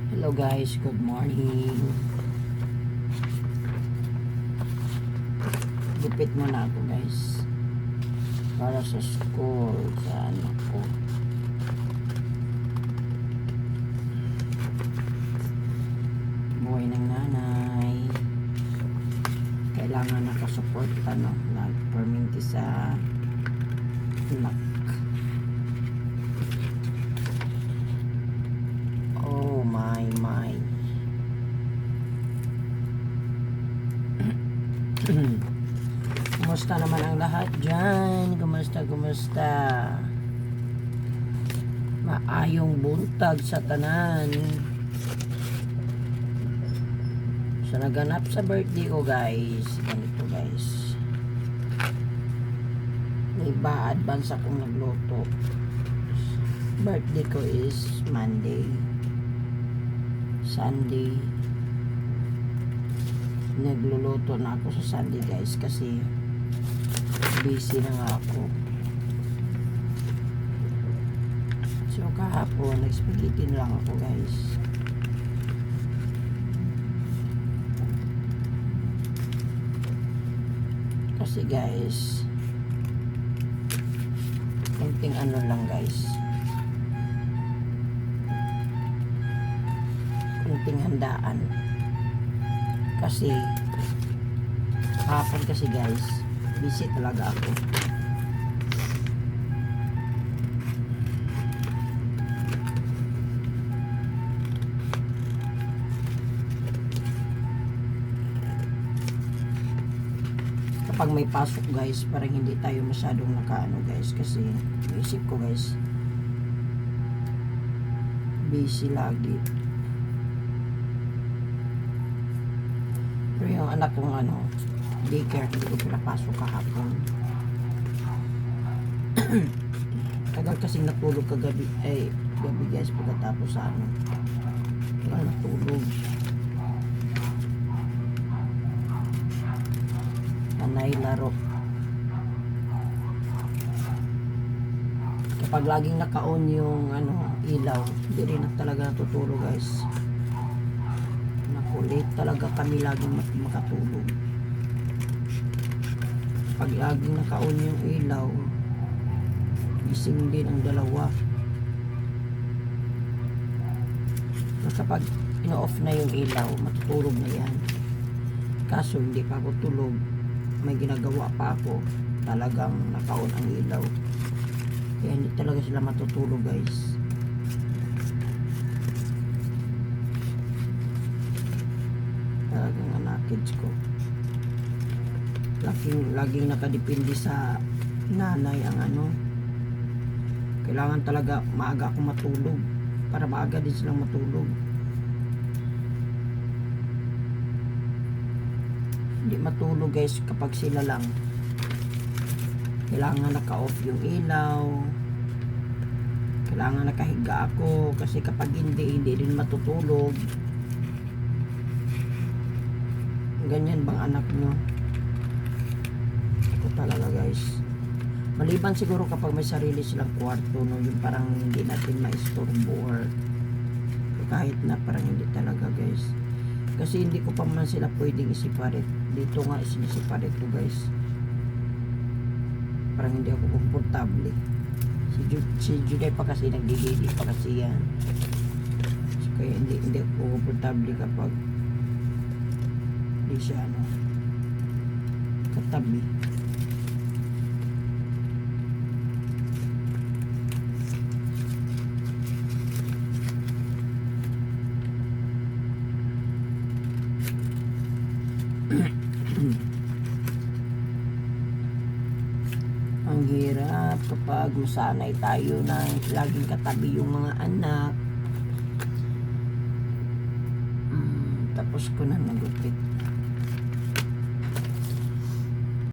Hello guys, good morning. Gupit muna ako guys para sa school sa anak ko. Buhay ng nanay, kailangan nakasupport nag-perminti sa anak. Oh my. Kumusta naman ang lahat dyan? Kumusta? Maayong buntag sa tanan. So naganap sa birthday ko guys. Ganito guys. May ba advance akong nagluto. Birthday ko is Monday. Sunday nagluluto na ako sa Sunday guys kasi busy na nga ako. So kahapon nag-spaghetti lang ako guys. Kasi guys konting ano lang guys, konting handaan kasi hapon kasi guys busy talaga ako. Kapag may pasok guys parang hindi tayo masyadong nakaano guys kasi isip ko guys busy lagi. Pero yung anak kong daycare hindi ko pinapasok kahapon. Tagal kasing natulog gabi guys pagkatapos sa tagal natulog. Panay laro. Kapag laging naka-on yung ilaw, hindi rin talaga natutulog guys. Nakulit talaga kami laging makatulog. Pag laging naka-on yung ilaw, gising din ang dalawa. Kapag ino-off na yung ilaw, matutulog na yan. Kaso hindi pa ako tulog, may ginagawa pa ako, talagang naka-on ang ilaw. Kaya hindi talaga sila matutulog guys. Talagang kids ko laging nakadepende sa nanay ang kailangan talaga maaga ako matulog para maaga din silang matulog. Hindi matulog guys kapag sila lang. Kailangan naka-off yung ilaw, kailangan nakahiga ako kasi kapag hindi din matutulog. Ganyan bang anak nyo? Ito talaga guys. Maliban siguro kapag may sarili silang kwarto, yung parang hindi natin maistorbo or kahit na parang hindi talaga guys. Kasi hindi ko pa man sila pwedeng isiparate. Dito nga isiparate ko guys. Parang hindi ako komportable. Si Juday pa kasi nagdididi pa kasi yan. So, kaya hindi ako komportable kapag hindi siya katabi. Ang hirap kapag masanay tayo na laging katabi yung mga anak. Tapos ko na nagupit.